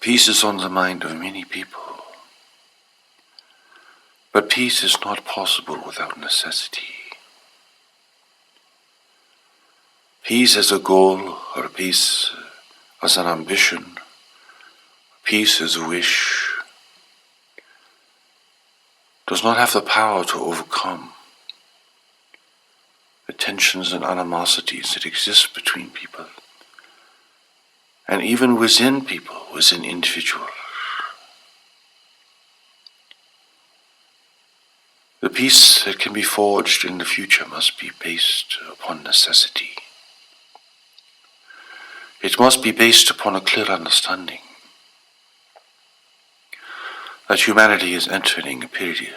Peace is on the mind of many people, but peace is not possible without necessity. Peace as a goal, or peace as an ambition, peace as a wish, does not have the power to overcome the tensions and animosities that exist between people, and even within people, within individuals. The peace that can be forged in the future must be based upon necessity. It must be based upon a clear understanding that humanity is entering a period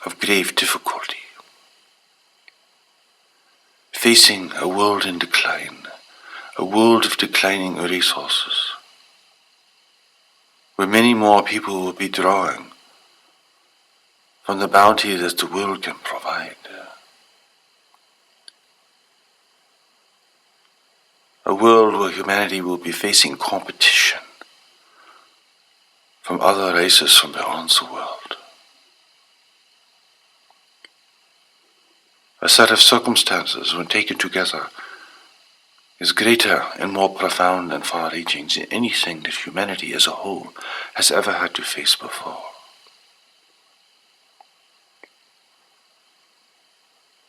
of grave difficulty, facing a world in decline, a world of declining resources, where many more people will be drawing from the bounty that the world can provide. A world where humanity will be facing competition from other races from beyond the world. A set of circumstances, when taken together, is greater and more profound and far-reaching than anything that humanity as a whole has ever had to face before.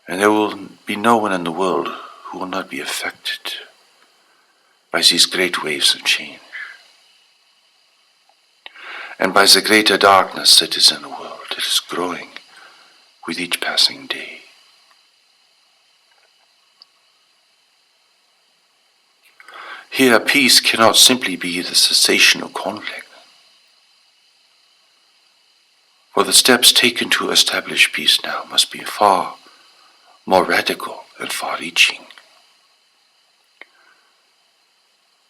And there will be no one in the world who will not be affected by these great waves of change, and by the greater darkness that is in the world, that is growing with each passing day. Here, peace cannot simply be the cessation of conflict, for the steps taken to establish peace now must be far more radical and far-reaching.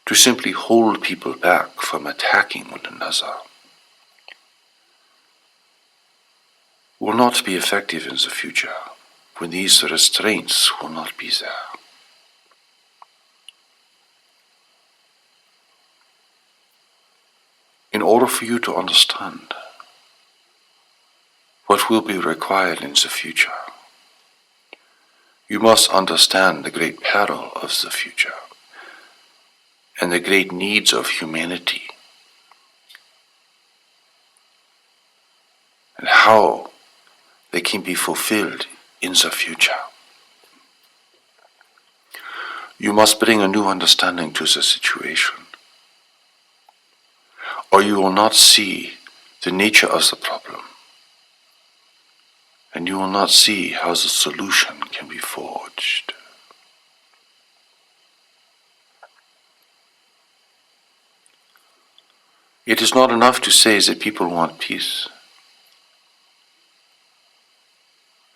To simply hold people back from attacking one another will not be effective in the future when these restraints will not be there. In order for you to understand what will be required in the future, you must understand the great peril of the future and the great needs of humanity, and how they can be fulfilled in the future. You must bring a new understanding to the situation, or you will not see the nature of the problem, and you will not see how the solution can be forged. It is not enough to say that people want peace,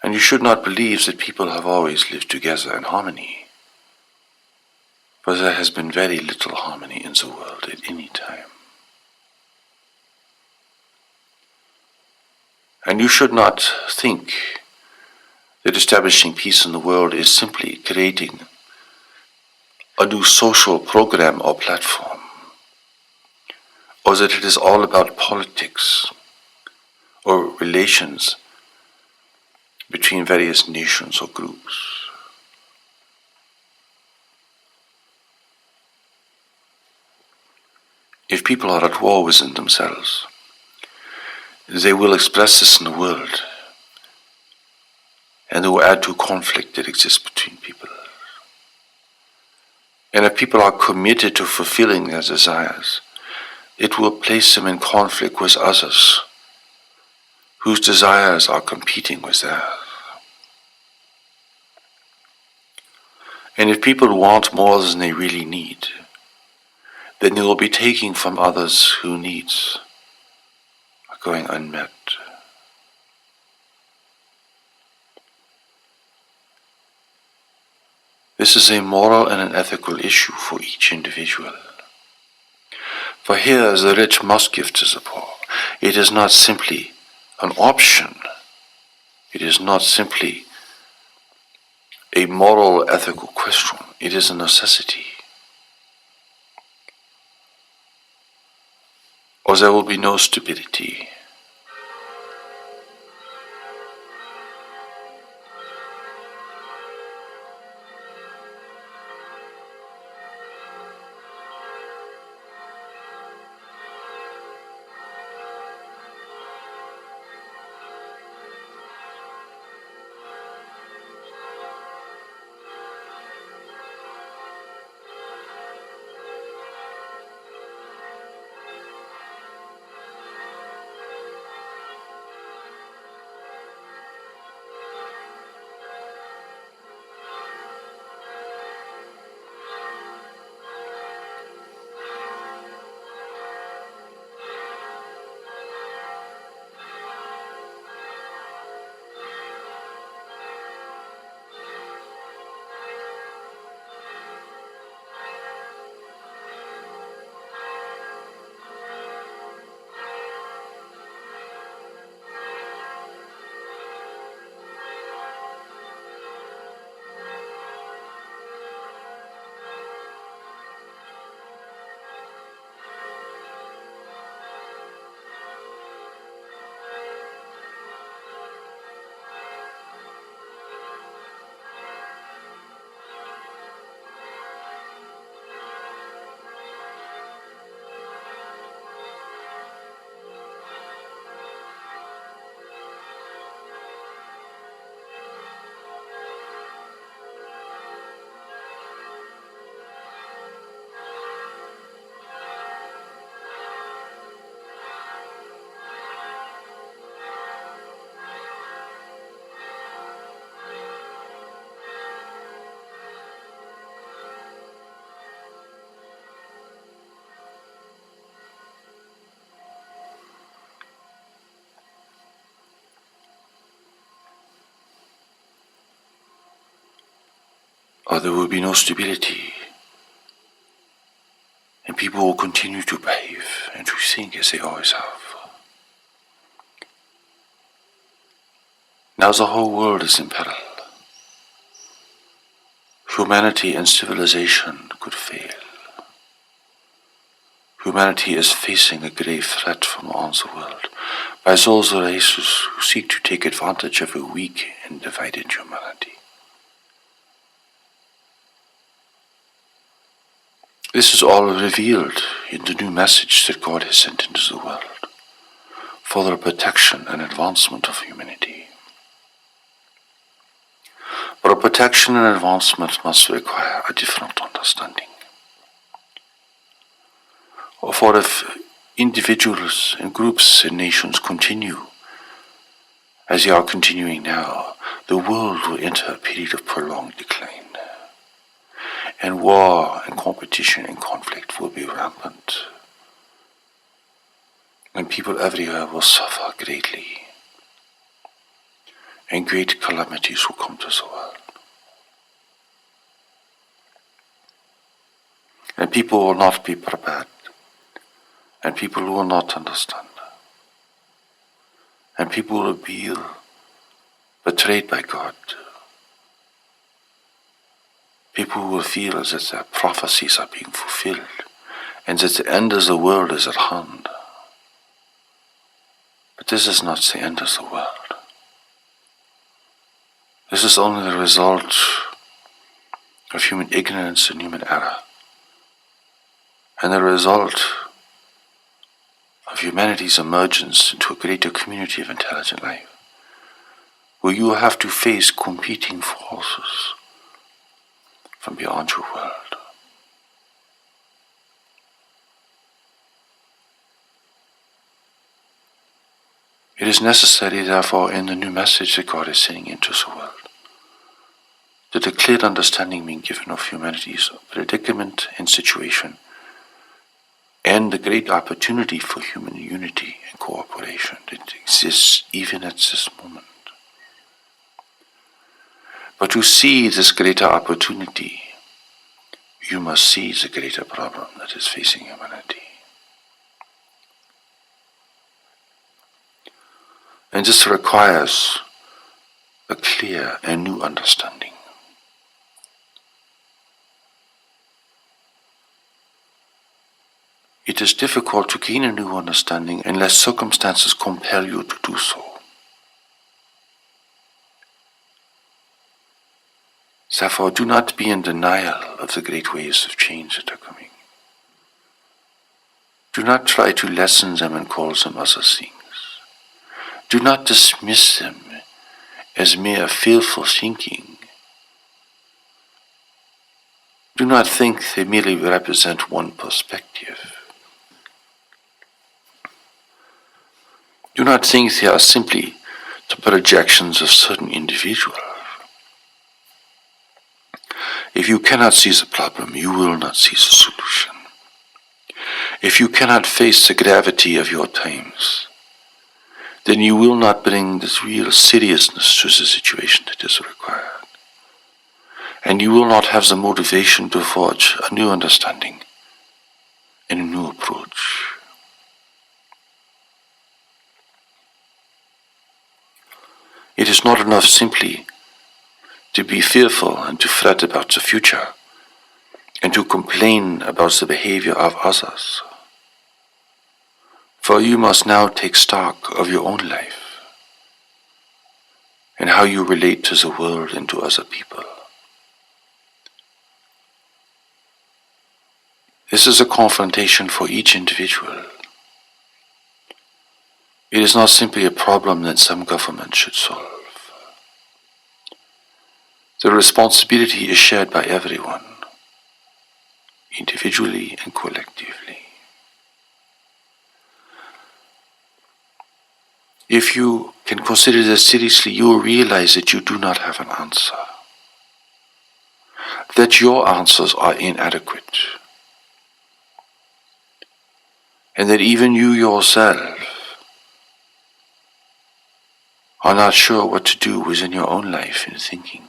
and you should not believe that people have always lived together in harmony, for there has been very little harmony in the world at any time. And you should not think that establishing peace in the world is simply creating a new social program or platform, or that it is all about politics or relations between various nations or groups. If people are at war within themselves, they will express this in the world, and they will add to conflict that exists between people. And if people are committed to fulfilling their desires, it will place them in conflict with others whose desires are competing with theirs. And if people want more than they really need, then they will be taking from others whose needs are going unmet. This is a moral and an ethical issue for each individual. For here the rich must give to the poor. It is not simply an option. It is not simply a moral, ethical question. It is a necessity. or there will be no stability. Or there will be no stability, and people will continue to behave and to think as they always have. Now the whole world is in peril. Humanity and civilization could fail. Humanity is facing a grave threat from all the world by those races who seek to take advantage of a weak and divided humanity. This is all revealed in the new message that God has sent into the world for the protection and advancement of humanity. But a protection and advancement must require a different understanding. For if individuals and groups and nations continue as they are continuing now, the world will enter a period of prolonged decline. And war and competition and conflict will be rampant. And people everywhere will suffer greatly. And great calamities will come to the world. And people will not be prepared. And people will not understand. And people will be betrayed by God. People will feel as if their prophecies are being fulfilled, and that the end of the world is at hand. But this is not the end of the world. This is only the result of human ignorance and human error, and the result of humanity's emergence into a greater community of intelligent life, where you will have to face competing forces from beyond your world. It is necessary, therefore, in the new message that God is sending into the world, that a clear understanding being given of humanity's predicament and situation, and the great opportunity for human unity and cooperation that exists even at this moment. But to see this greater opportunity, you must see the greater problem that is facing humanity. And this requires a clear and new understanding. it is difficult to gain a new understanding unless circumstances compel you to do so. Therefore, do not be in denial of the great waves of change that are coming. Do not try to lessen them and call them other things. Do not dismiss them as mere fearful thinking. Do not think they merely represent one perspective. Do not think they are simply the projections of certain individuals. If you cannot see the problem, you will not see the solution. If you cannot face the gravity of your times, then you will not bring this real seriousness to the situation that is required. And you will not have the motivation to forge a new understanding and a new approach. It is not enough simply to be fearful and to fret about the future and to complain about the behavior of others. For you must now take stock of your own life and how you relate to the world and to other people. This is a confrontation for each individual. It is not simply a problem that some government should solve. The responsibility is shared by everyone, individually and collectively. If you can consider this seriously, you will realize that you do not have an answer, that your answers are inadequate, and that even you yourself are not sure what to do within your own life and thinking.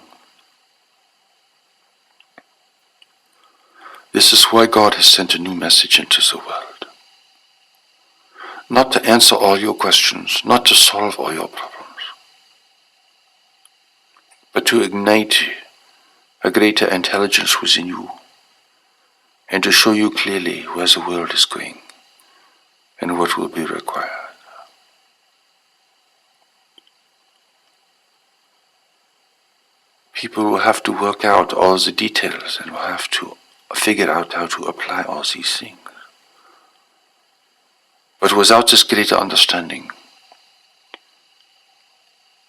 This is why God has sent a new message into the world. Not to answer all your questions, not to solve all your problems, but to ignite a greater intelligence within you and to show you clearly where the world is going and what will be required. People will have to work out all the details and will have to figure out how to apply all these things. But without this greater understanding,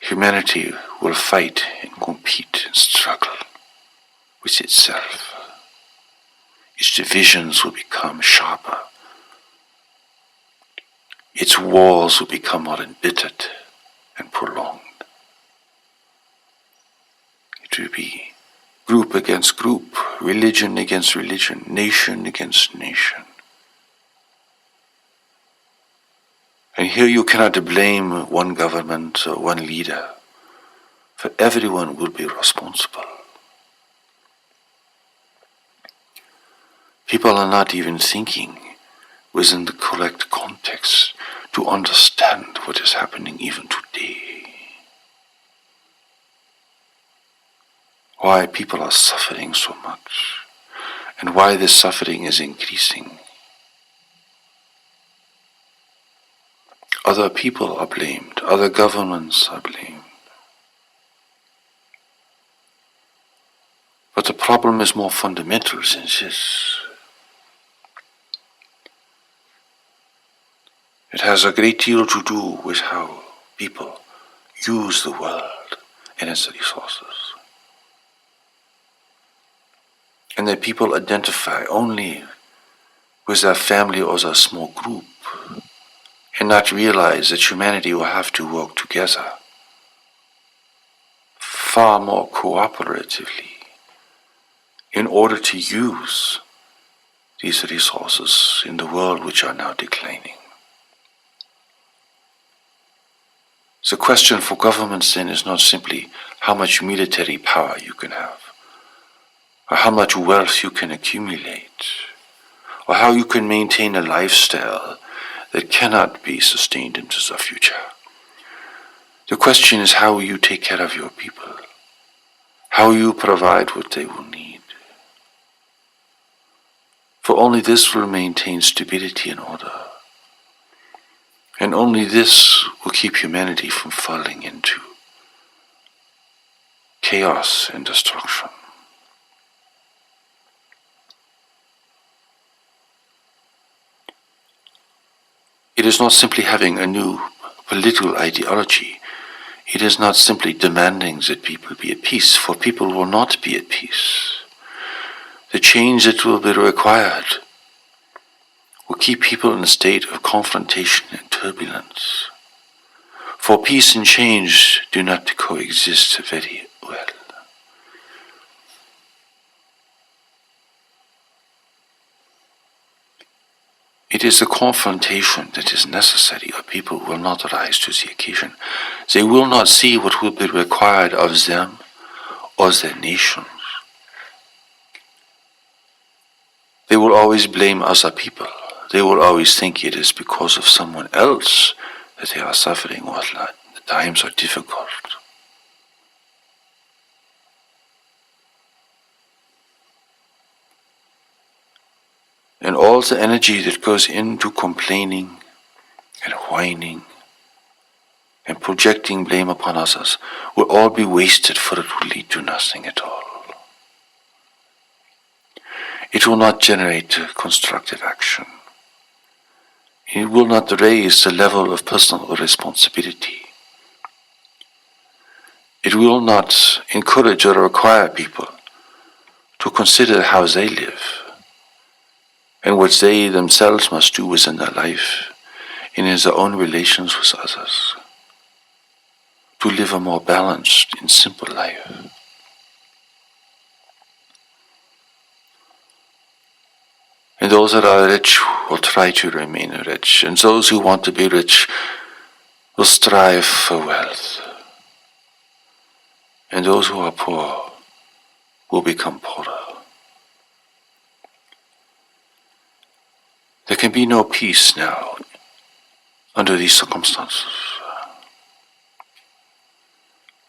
humanity will fight and compete and struggle with itself. Its divisions will become sharper. Its wars will become more embittered and prolonged. It will be group against group, religion against religion, nation against nation. And here you cannot blame one government or one leader, for everyone will be responsible. People are not even thinking within the correct context to understand what is happening even today. Why people are suffering so much, and why this suffering is increasing. Other people are blamed, other governments are blamed. But the problem is more fundamental than this. It has a great deal to do with how people use the world and its resources. And that people identify only with their family or their small group and not realize that humanity will have to work together far more cooperatively in order to use these resources in the world which are now declining. The question for governments then is not simply how much military power you can have, or how much wealth you can accumulate, or how you can maintain a lifestyle that cannot be sustained into the future. The question is how you take care of your people, how you provide what they will need. For only this will maintain stability and order. And only this will keep humanity from falling into chaos and destruction. It is not simply having a new political ideology. It is not simply demanding that people be at peace, for people will not be at peace. The change that will be required will keep people in a state of confrontation and turbulence. For peace and change do not coexist very well. It is the confrontation that is necessary, or people will not rise to the occasion. They will not see what will be required of them or their nations. They will always blame other people. They will always think it is because of someone else that they are suffering or that the times are difficult. And all the energy that goes into complaining and whining and projecting blame upon others will all be wasted, for it will lead to nothing at all. It will not generate constructive action. It will not raise the level of personal responsibility. It will not encourage or require people to consider how they live and what they themselves must do within their life and in their own relations with others, to live a more balanced and simple life. And those that are rich will try to remain rich, and those who want to be rich will strive for wealth. And those who are poor will become poorer. There can be no peace now under these circumstances.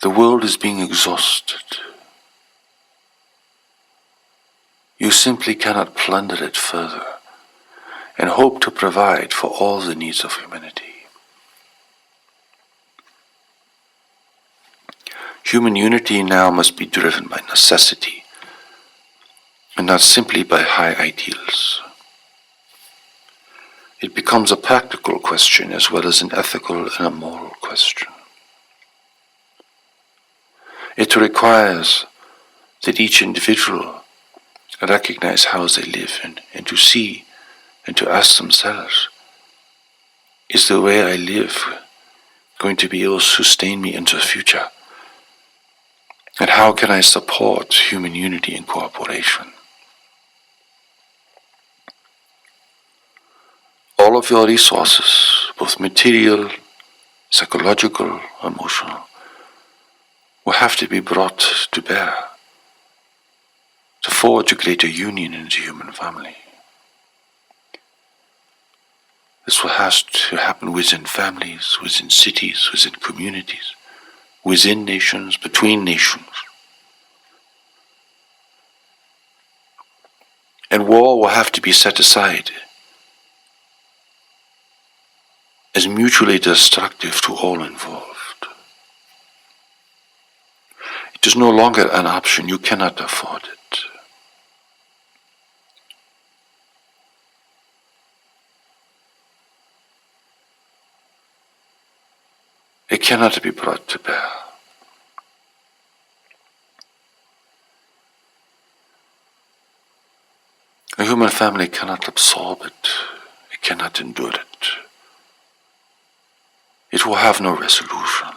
The world is being exhausted. You simply cannot plunder it further and hope to provide for all the needs of humanity. Human unity now must be driven by necessity and not simply by high ideals. It becomes a practical question as well as an ethical and a moral question. It requires that each individual recognize how they live and to see and to ask themselves, is the way I live going to be able to sustain me into the future? And how can I support human unity and cooperation? All of your resources, both material, psychological, emotional, will have to be brought to bear to forge a greater union in the human family. This will have to happen within families, within cities, within communities, within nations, between nations. And war will have to be set aside as mutually destructive to all involved. It is no longer an option. You cannot afford it. It cannot be brought to bear. A human family cannot absorb it. It cannot endure it. It will have no resolution.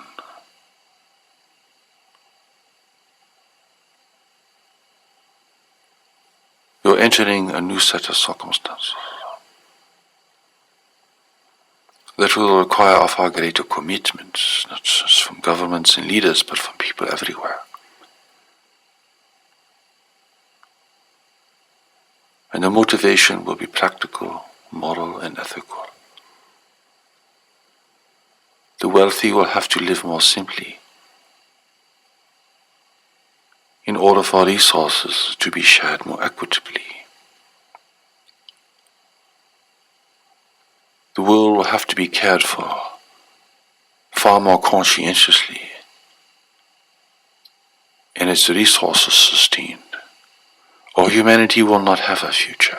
You're entering a new set of circumstances that will require a far greater commitment, not just from governments and leaders, but from people everywhere. And the motivation will be practical, moral, and ethical. The wealthy will have to live more simply in order for resources to be shared more equitably. the world will have to be cared for far more conscientiously, and its resources sustained, or humanity will not have a future.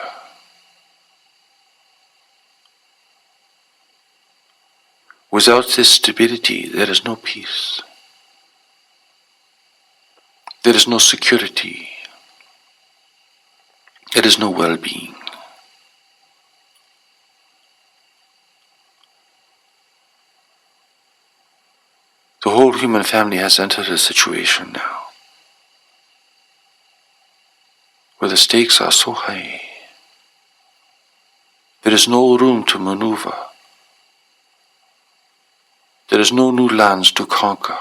Without this stability, there is no peace. There is no security. There is no well-being. The whole human family has entered a situation now where the stakes are so high. There is no room to maneuver. There is no new lands to conquer.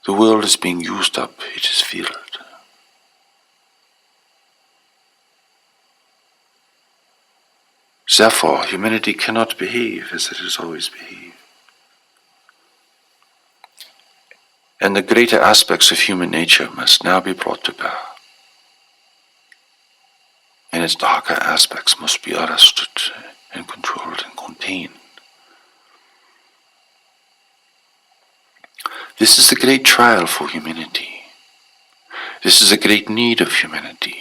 The world is being used up, it is filled. Therefore, humanity cannot behave as it has always behaved. And the greater aspects of human nature must now be brought to bear. And its darker aspects must be arrested and controlled and contained. This is a great trial for humanity. This is a great need of humanity.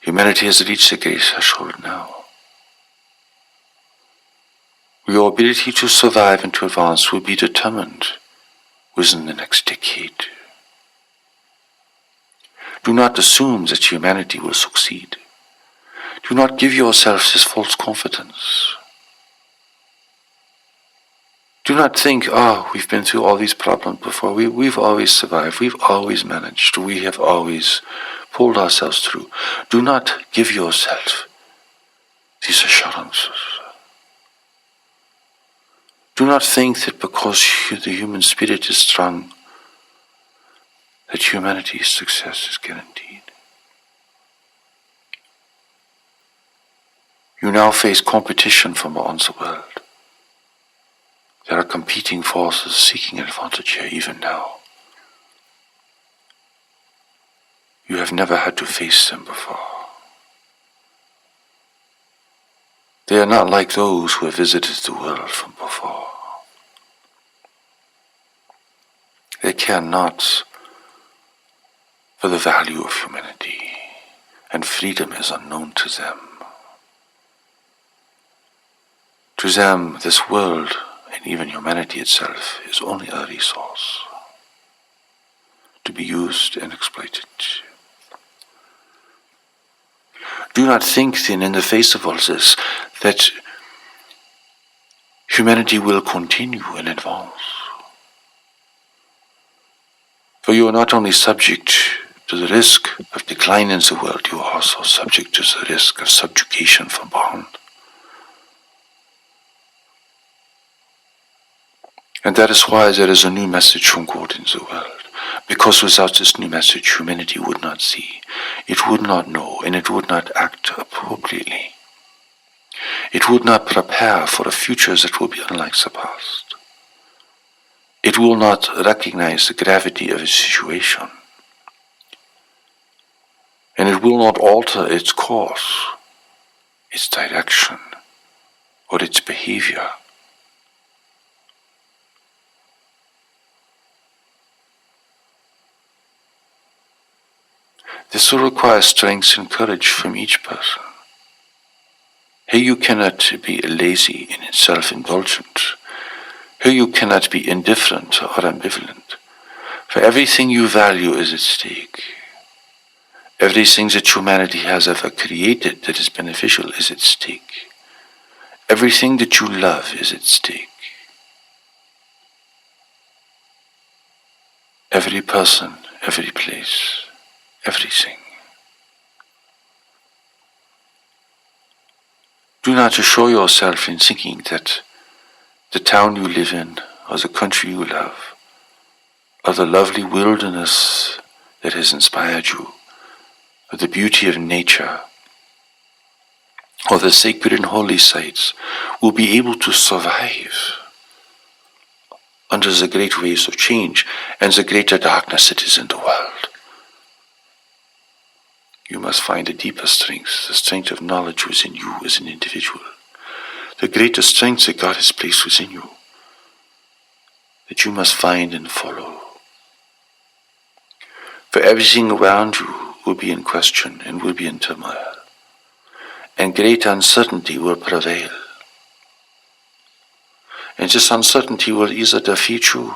Humanity has reached a great threshold now. Your ability to survive and to advance will be determined within the next decade. Do not assume that humanity will succeed. Do not give yourself this false confidence. Do not think, we've been through all these problems before. We've always survived. We've always managed. We have always pulled ourselves through. Do not give yourself these assurances. Do not think that because the human spirit is strong, that humanity's success is guaranteed. You now face competition from around the world. There are competing forces seeking advantage here even now. You have never had to face them before. They are not like those who have visited the world from before. They care not for the value of humanity, and freedom is unknown to them. To them, this world, and even humanity itself, is only a resource to be used and exploited. Do not think then, in the face of all this, that humanity will continue and advance. For you are not only subject to the risk of decline in the world, you are also subject to the risk of subjugation from behind. And that is why there is a new message from God in the world. Because without this new message, humanity would not see, it would not know, and it would not act appropriately. It would not prepare for a future that will be unlike the past. It will not recognize the gravity of its situation. And it will not alter its course, its direction, or its behavior. This will require strength and courage from each person. Here you cannot be lazy and self-indulgent. Here you cannot be indifferent or ambivalent. For everything you value is at stake. Everything that humanity has ever created that is beneficial is at stake. Everything that you love is at stake. Every person, every place, everything. Do not assure yourself in thinking that the town you live in, or the country you love, or the lovely wilderness that has inspired you, or the beauty of nature, or the sacred and holy sites will be able to survive under the great waves of change and the greater darkness that is in the world. You must find a deeper strength, the strength of knowledge within you as an individual, the greater strength that God has placed within you, that you must find and follow. For everything around you will be in question and will be in turmoil, and great uncertainty will prevail. And this uncertainty will either defeat you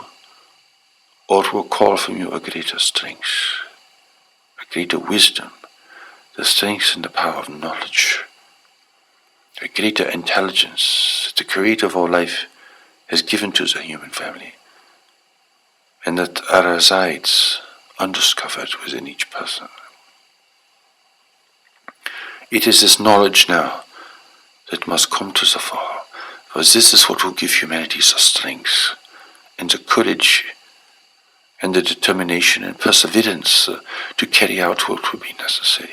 or it will call from you a greater strength, a greater wisdom, the strength and the power of knowledge, a greater intelligence that the Creator of all life has given to the human family, and that resides undiscovered within each person. It is this knowledge now that must come to the fore, for this is what will give humanity the strength and the courage and the determination and perseverance to carry out what will be necessary.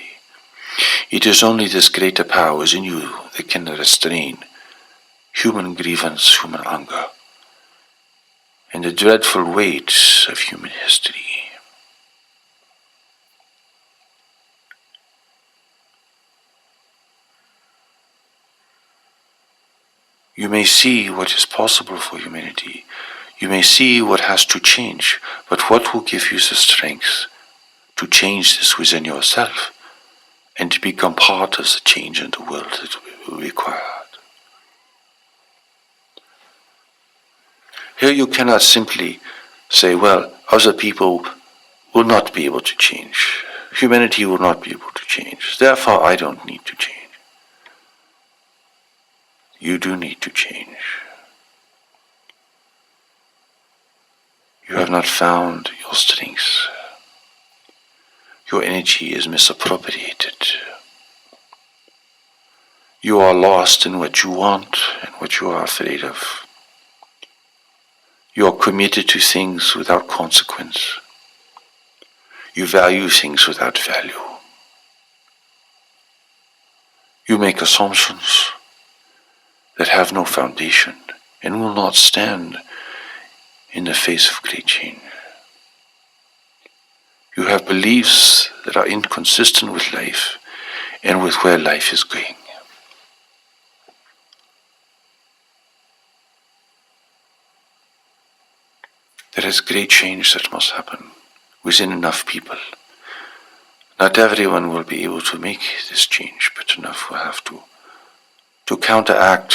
It is only this greater power within you that can restrain human grievance, human anger, and the dreadful weight of human history. You may see what is possible for humanity. You may see what has to change, but what will give you the strength to change this within yourself and to become part of the change in the world that will be required? Here you cannot simply say, well, other people will not be able to change. Humanity will not be able to change. Therefore, I don't need to change. You do need to change. You have not found your strength. Your energy is misappropriated. You are lost in what you want and what you are afraid of. You are committed to things without consequence. You value things without value. You make assumptions that have no foundation and will not stand in the face of great change. You have beliefs that are inconsistent with life and with where life is going. There is great change that must happen within enough people. Not everyone will be able to make this change, but enough will have to counteract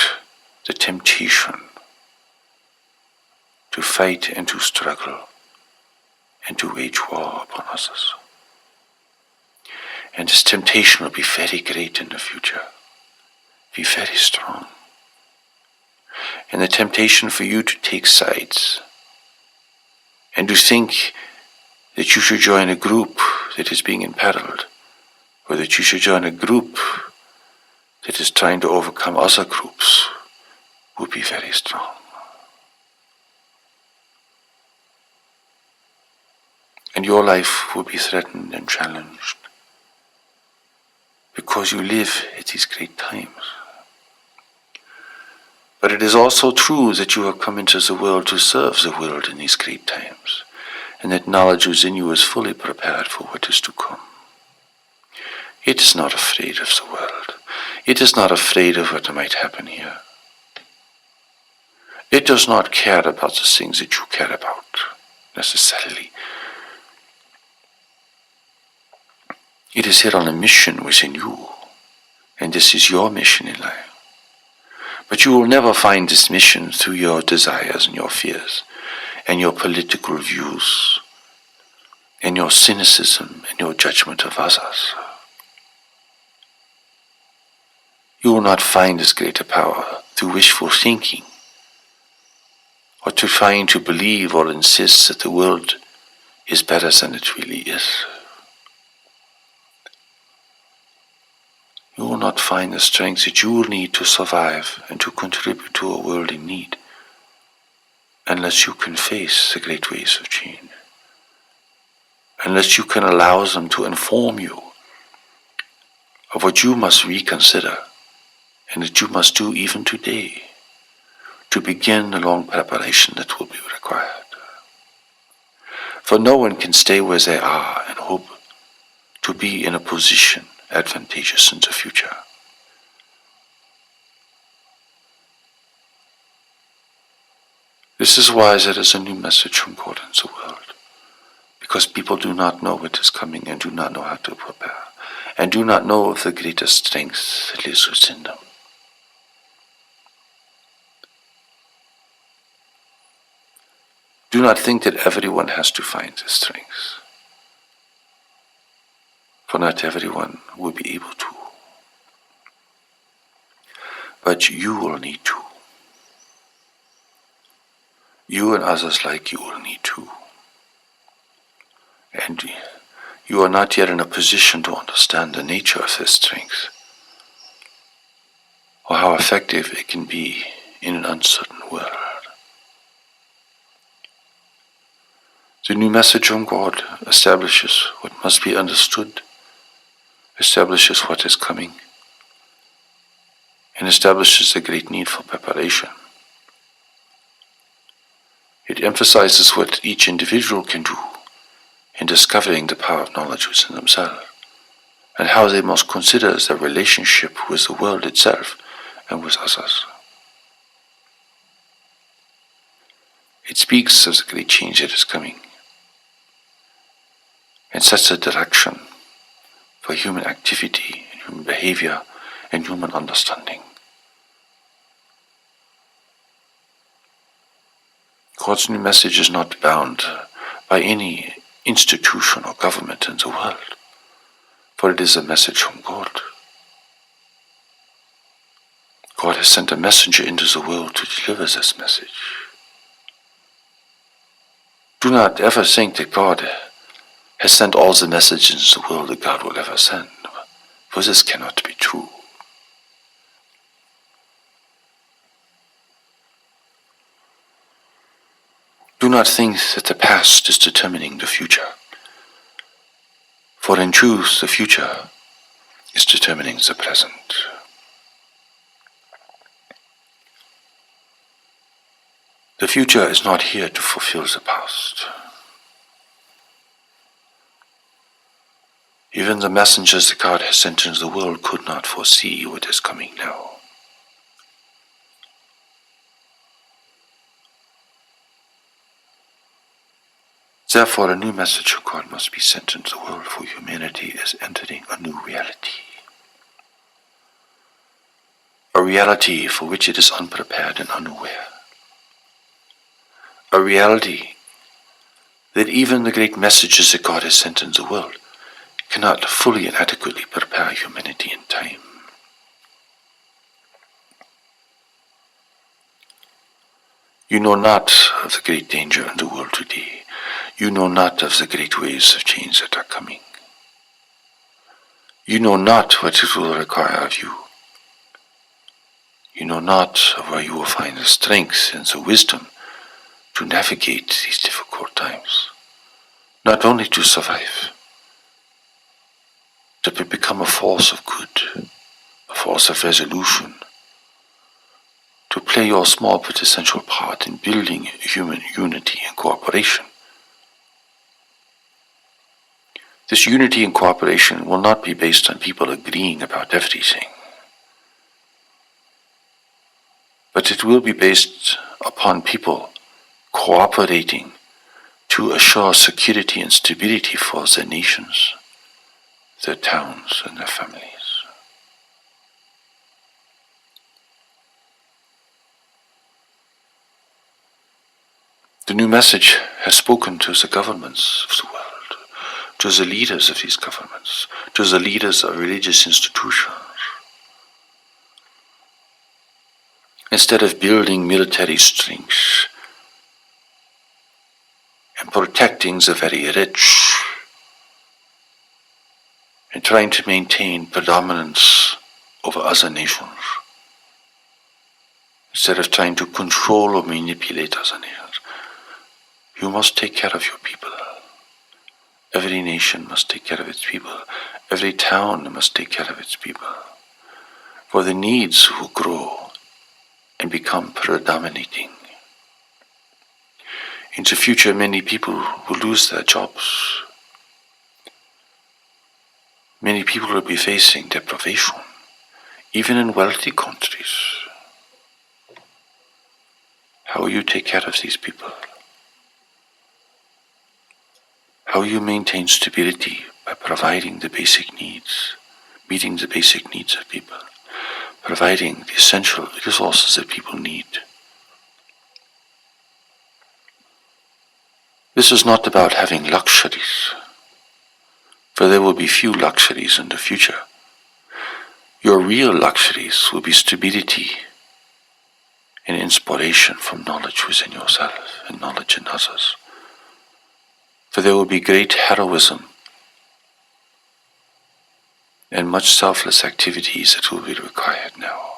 the temptation to fight and to struggle and to wage war upon others. And this temptation will be very great in the future, be very strong. And the temptation for you to take sides and to think that you should join a group that is being imperiled, or that you should join a group that is trying to overcome other groups, will be very strong. And your life will be threatened and challenged because you live at these great times. But it is also true that you have come into the world to serve the world in these great times, and that knowledge within you is fully prepared for what is to come. It is not afraid of the world. It is not afraid of what might happen here. It does not care about the things that you care about, necessarily. It is here on a mission within you, and this is your mission in life. But you will never find this mission through your desires and your fears, and your political views, and your cynicism and your judgment of others. You will not find this greater power through wishful thinking, or to trying to believe or insist that the world is better than it really is. You will not find the strength that you will need to survive and to contribute to a world in need unless you can face the great waves of change, unless you can allow them to inform you of what you must reconsider and that you must do even today to begin the long preparation that will be required. For no one can stay where they are and hope to be in a position advantageous in the future. This is why there is a new message from God in the world, because people do not know what is coming and do not know how to prepare, and do not know of the greatest strength that lives within them. Do not think that everyone has to find this strength, for not everyone will be able to. But you will need to. You and others like you will need to. And you are not yet in a position to understand the nature of this strength, or how effective it can be in an uncertain world. The new message from God establishes what must be understood, establishes what is coming, and establishes the great need for preparation. It emphasizes what each individual can do in discovering the power of knowledge within themselves, and how they must consider their relationship with the world itself and with others. It speaks of the great change that is coming, and sets a direction for human activity and human behavior and human understanding. God's new message is not bound by any institution or government in the world, for it is a message from God. God has sent a messenger into the world to deliver this message. Do not ever think that God has sent all the messages in the world that God will ever send, for this cannot be true. Do not think that the past is determining the future, for in truth the future is determining the present. The future is not here to fulfill the past. Even the messengers that God has sent into the world could not foresee what is coming now. Therefore, a new message of God must be sent into the world, for humanity is entering a new reality. A reality for which it is unprepared and unaware. A reality that even the great messages that God has sent into the world cannot fully and adequately prepare humanity in time. You know not of the great danger in the world today. You know not of the great waves of change that are coming. You know not what it will require of you. You know not of where you will find the strength and the wisdom to navigate these difficult times, not only to survive, but to become a force of good, a force of resolution, to play your small but essential part in building human unity and cooperation. This unity and cooperation will not be based on people agreeing about everything, but it will be based upon people cooperating to assure security and stability for their nations, their towns, and their families. The new message has spoken to the governments of the world, to the leaders of these governments, to the leaders of religious institutions. Instead of building military strength and protecting the very rich and trying to maintain predominance over other nations, instead of trying to control or manipulate other nations, you must take care of your people. Every nation must take care of its people. Every town must take care of its people. For the needs will grow and become predominating. In the future, many people will lose their jobs. Many people will be facing deprivation, even in wealthy countries. How will you take care of these people? How will you maintain stability by providing the basic needs, meeting the basic needs of people, providing the essential resources that people need? This is not about having luxuries, for there will be few luxuries in the future. Your real luxuries will be stability and inspiration from knowledge within yourself and knowledge in others. For there will be great heroism and much selfless activities that will be required now.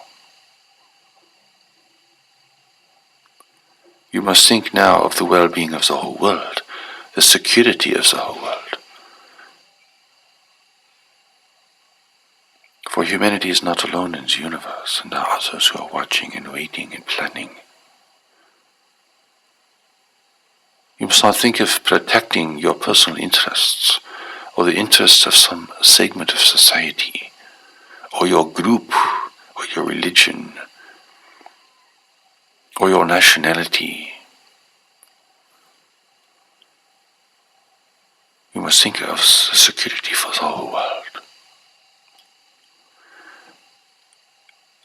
You must think now of the well-being of the whole world, the security of the whole world. For humanity is not alone in the universe, and there are others who are watching and waiting and planning. You must not think of protecting your personal interests or the interests of some segment of society or your group or your religion or your nationality. You must think of security for the whole world.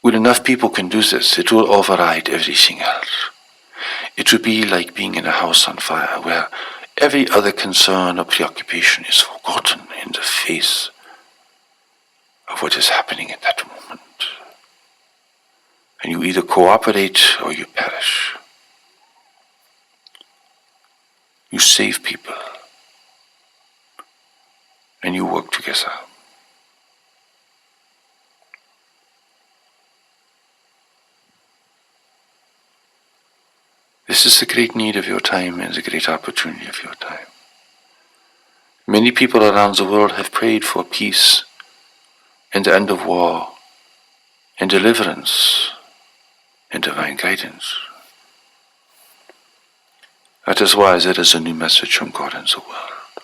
When enough people can do this, it will override everything else. It will be like being in a house on fire where every other concern or preoccupation is forgotten in the face of what is happening at that moment. And you either cooperate or you perish. You save people and you work together. This is the great need of your time and the great opportunity of your time. Many people around the world have prayed for peace and the end of war and deliverance and divine guidance. That is why there is a new message from God in the world.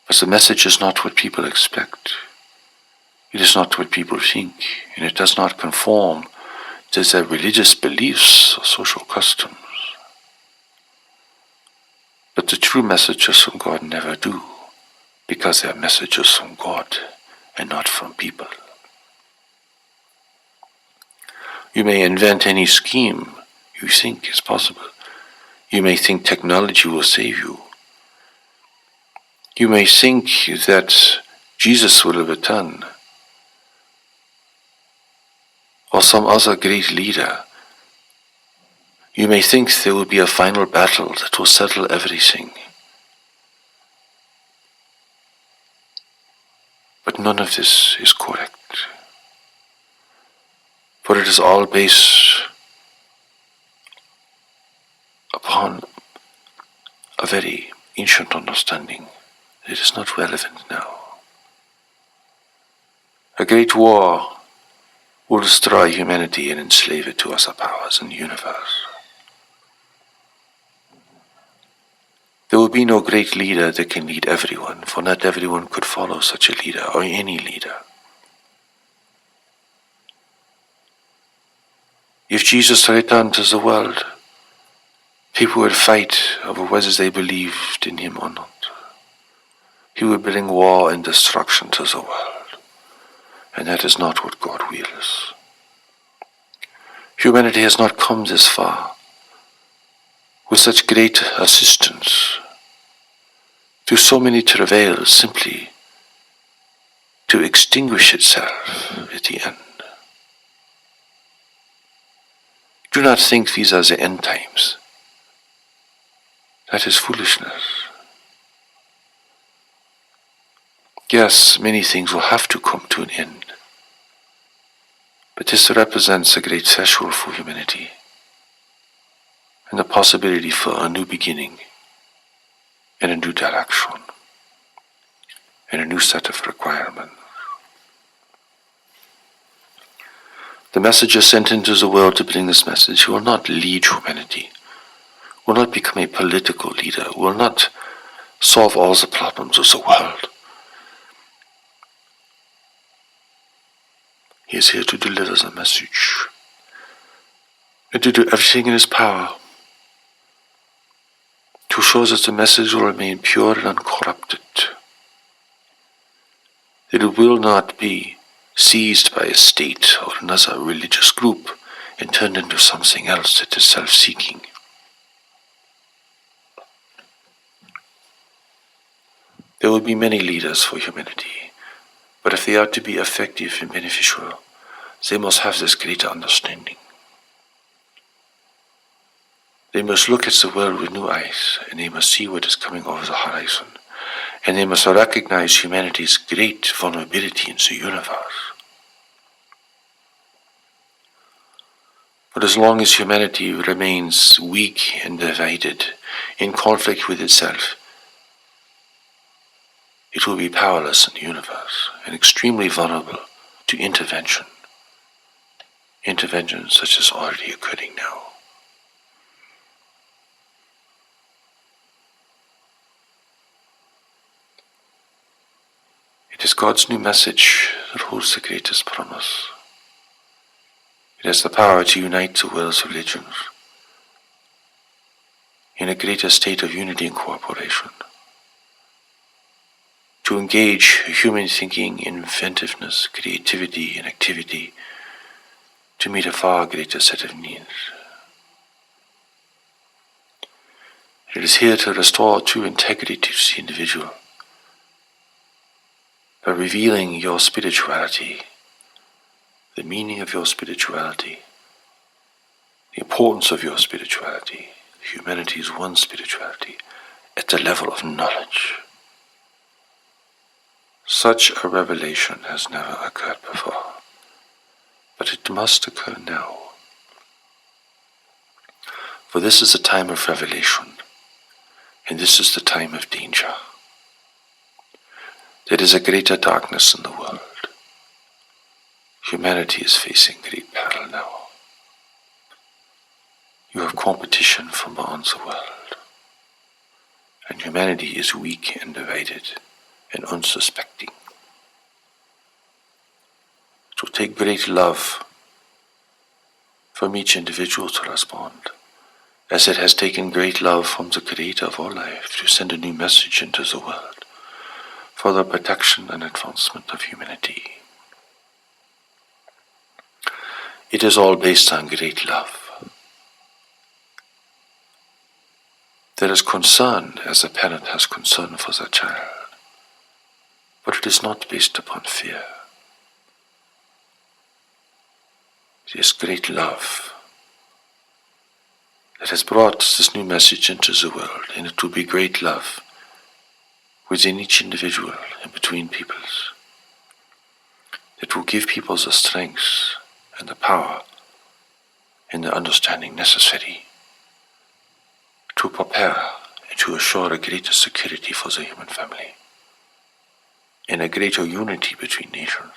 But the message is not what people expect. It is not what people think, and it does not conform to their religious beliefs or social customs. But the true messages from God never do, because they are messages from God and not from people. You may invent any scheme you think is possible. You may think technology will save you. You may think that Jesus will return, or some other great leader. You may think there will be a final battle that will settle everything. But none of this is correct. For it is all based upon a very ancient understanding. It is not relevant now. A great war will destroy humanity and enslave it to other powers in the universe. There will be no great leader that can lead everyone, for not everyone could follow such a leader or any leader. If Jesus returned to the world, people would fight over whether they believed in him or not. He would bring war and destruction to the world, and that is not what God wills. Humanity has not come this far with such great assistance through so many travails simply to extinguish itself at the end. Do not think these are the end times. That is foolishness. Yes, many things will have to come to an end, but this represents a great threshold for humanity and the possibility for a new beginning and a new direction and a new set of requirements. The messenger sent into the world to bring this message will not lead humanity, will not become a political leader, will not solve all the problems of the world. He is here to deliver the message and to do everything in his power to show that the message will remain pure and uncorrupted, that it will not be seized by a state or another religious group and turned into something else that is self-seeking. There will be many leaders for humanity, but if they are to be effective and beneficial, they must have this greater understanding. They must look at the world with new eyes, and they must see what is coming over the horizon, and they must recognize humanity's great vulnerability in the universe. But as long as humanity remains weak and divided, in conflict with itself, it will be powerless in the universe and extremely vulnerable to intervention such as already occurring now. It is God's new message that holds the greatest promise. It has the power to unite the world's religions in a greater state of unity and cooperation, to engage human thinking, inventiveness, creativity, and activity to meet a far greater set of needs. It is here to restore true integrity to the individual by revealing your spirituality, the meaning of your spirituality, the importance of your spirituality, humanity's one spirituality, at the level of knowledge. Such a revelation has never occurred before, but it must occur now. For this is the time of revelation, and this is the time of danger. There is a greater darkness in the world. Humanity is facing great peril now. You have competition from beyond the world, and humanity is weak and divided and unsuspecting. It will take great love from each individual to respond, as it has taken great love from the Creator of all life to send a new message into the world for the protection and advancement of humanity. It is all based on great love. There is concern as a parent has concern for their child, but it is not based upon fear. It is great love that has brought this new message into the world, and it will be great love within each individual and between peoples that will give people the strength and the power and the understanding necessary to prepare and to assure a greater security for the human family and a greater unity between nations.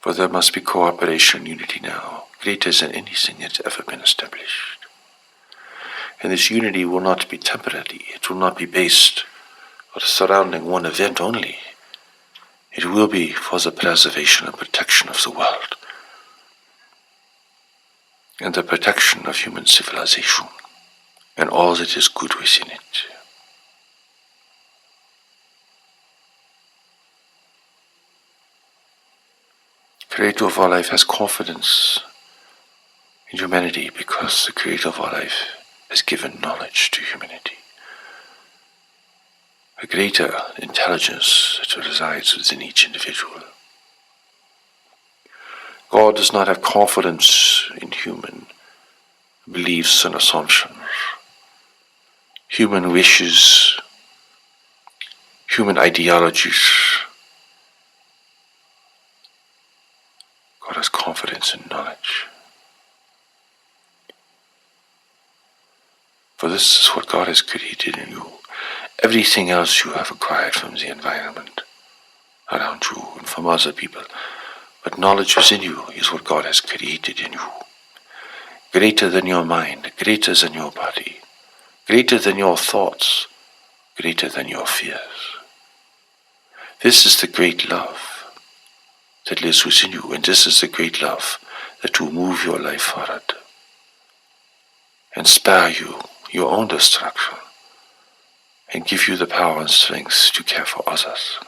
For there must be cooperation and unity now, greater than anything that's ever been established. And this unity will not be temporary, it will not be based or surrounding one event only. It will be for the preservation and protection of the world and the protection of human civilization and all that is good within it. Creator of all life has confidence in humanity because the Creator of all life has given knowledge to humanity. A greater intelligence that resides within each individual. God does not have confidence in human beliefs and assumptions, human wishes, human ideologies. God has confidence in knowledge. For this is what God has created in you. Everything else you have acquired from the environment around you and from other people. But knowledge within you is what God has created in you. Greater than your mind, greater than your body, greater than your thoughts, greater than your fears. This is the great love that lives within you, and this is the great love that will move your life forward and spare you your own destruction and give you the power and strength to care for others.